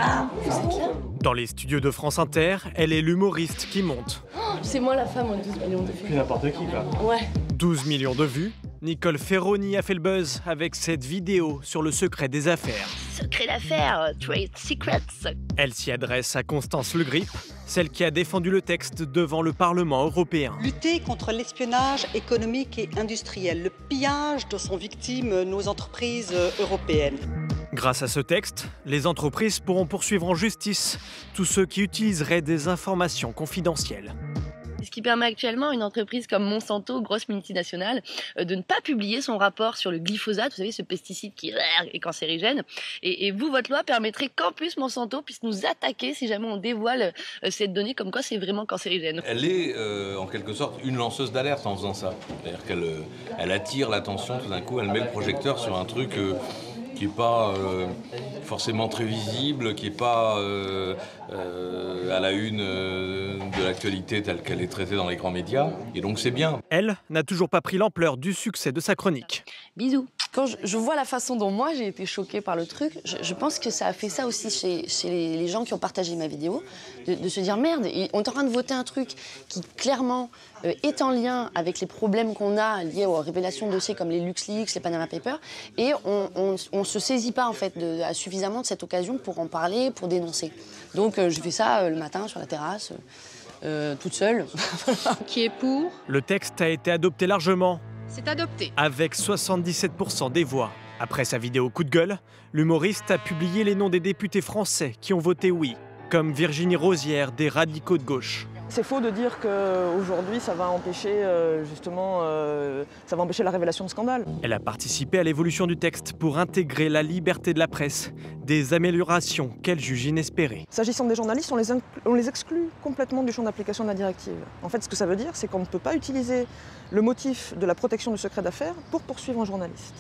Ah, vous êtes là? Dans les studios de France Inter, elle est l'humoriste qui monte. Oh, c'est moi la femme aux 12 millions de vues. Plus n'importe qui, quoi. Ouais. 12 millions de vues, Nicole Ferroni a fait le buzz avec cette vidéo sur le secret des affaires. Secret d'affaires, trade secrets. Elle s'y adresse à Constance Le Grip, celle qui a défendu le texte devant le Parlement européen. Lutter contre l'espionnage économique et industriel, le pillage dont sont victimes nos entreprises européennes. Grâce à ce texte, les entreprises pourront poursuivre en justice tous ceux qui utiliseraient des informations confidentielles. Ce qui permet actuellement à une entreprise comme Monsanto, grosse multinationale, de ne pas publier son rapport sur le glyphosate, vous savez, ce pesticide qui est cancérigène. Et vous, votre loi permettrait qu'en plus Monsanto puisse nous attaquer si jamais on dévoile cette donnée comme quoi c'est vraiment cancérigène. Elle est en quelque sorte une lanceuse d'alerte en faisant ça. C'est-à-dire qu'elle attire l'attention tout d'un coup, elle met le projecteur sur un truc qui n'est pas forcément très visible, qui n'est pas à la une de l'actualité telle qu'elle est traitée dans les grands médias. Et donc c'est bien. Elle n'a toujours pas pris l'ampleur du succès de sa chronique. Bisous. Quand je vois la façon dont moi j'ai été choquée par le truc, je pense que ça a fait ça aussi chez les gens qui ont partagé ma vidéo, de se dire merde, on est en train de voter un truc qui clairement est en lien avec les problèmes qu'on a liés aux révélations de dossiers comme les LuxLeaks, les Panama Papers, et on se saisit pas en fait suffisamment de cette occasion pour en parler, pour dénoncer. Donc je fais ça le matin sur la terrasse, toute seule. Qui est pour? Le texte a été adopté largement. C'est adopté. Avec 77% des voix. Après sa vidéo coup de gueule, l'humoriste a publié les noms des députés français qui ont voté oui, comme Virginie Rosière des Radicaux de gauche. C'est faux de dire qu'aujourd'hui ça va empêcher la révélation de scandales. Elle a participé à l'évolution du texte pour intégrer la liberté de la presse, des améliorations qu'elle juge inespérées. S'agissant des journalistes, on les exclut complètement du champ d'application de la directive. En fait, ce que ça veut dire, c'est qu'on ne peut pas utiliser le motif de la protection du secret d'affaires pour poursuivre un journaliste.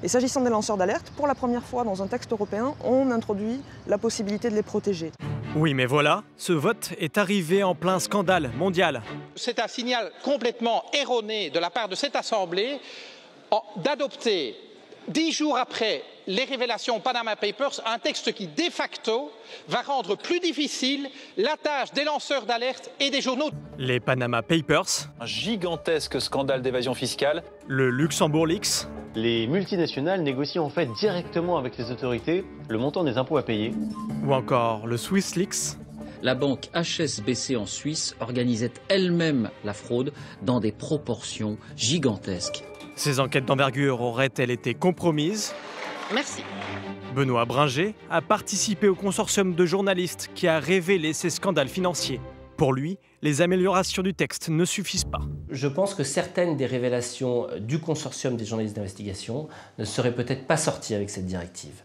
Et s'agissant des lanceurs d'alerte, pour la première fois dans un texte européen, on introduit la possibilité de les protéger. Oui, mais voilà, ce vote est arrivé en plein scandale mondial. C'est un signal complètement erroné de la part de cette Assemblée d'adopter, 10 jours après les révélations Panama Papers, un texte qui, de facto, va rendre plus difficile la tâche des lanceurs d'alerte et des journaux. Les Panama Papers, un gigantesque scandale d'évasion fiscale. Le Luxembourg Leaks. Les multinationales négocient en fait directement avec les autorités le montant des impôts à payer. Ou encore le Swiss Leaks. La banque HSBC en Suisse organisait elle-même la fraude dans des proportions gigantesques. Ces enquêtes d'envergure auraient-elles été compromises? Merci. Benoît Bringer a participé au consortium de journalistes qui a révélé ces scandales financiers. Pour lui, les améliorations du texte ne suffisent pas. Je pense que certaines des révélations du consortium des journalistes d'investigation ne seraient peut-être pas sorties avec cette directive.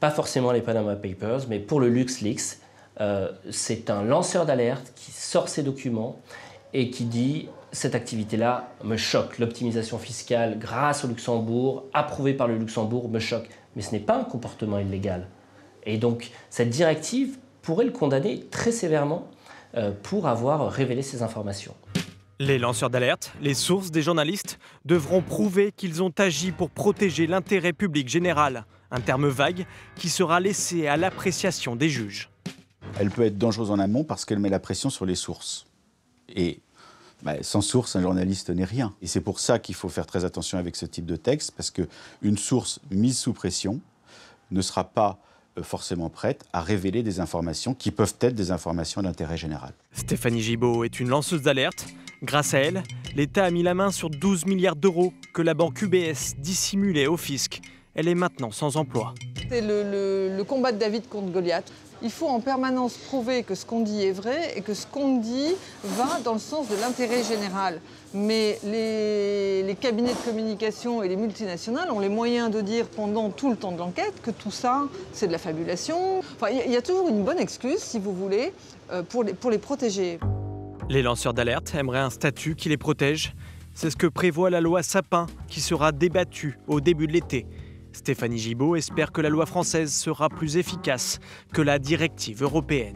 Pas forcément les Panama Papers, mais pour le LuxLeaks, c'est un lanceur d'alerte qui sort ces documents et qui dit « cette activité-là me choque, l'optimisation fiscale grâce au Luxembourg, approuvée par le Luxembourg, me choque ». Mais ce n'est pas un comportement illégal. Et donc cette directive pourrait le condamner très sévèrement pour avoir révélé ces informations. Les lanceurs d'alerte, les sources des journalistes, devront prouver qu'ils ont agi pour protéger l'intérêt public général, un terme vague qui sera laissé à l'appréciation des juges. Elle peut être dangereuse en amont parce qu'elle met la pression sur les sources. Et sans source, un journaliste n'est rien. Et c'est pour ça qu'il faut faire très attention avec ce type de texte, parce qu'une source mise sous pression ne sera pas forcément prête à révéler des informations qui peuvent être des informations d'intérêt général. Stéphanie Gibault est une lanceuse d'alerte. Grâce à elle, l'État a mis la main sur 12 milliards d'euros que la banque UBS dissimulait au fisc. Elle est maintenant sans emploi. C'est le combat de David contre Goliath. Il faut en permanence prouver que ce qu'on dit est vrai et que ce qu'on dit va dans le sens de l'intérêt général. Mais les cabinets de communication et les multinationales ont les moyens de dire pendant tout le temps de l'enquête que tout ça, c'est de la fabulation. Enfin, il y a toujours une bonne excuse, si vous voulez, pour les protéger. Les lanceurs d'alerte aimeraient un statut qui les protège. C'est ce que prévoit la loi Sapin, qui sera débattue au début de l'été. Stéphanie Gibault espère que la loi française sera plus efficace que la directive européenne.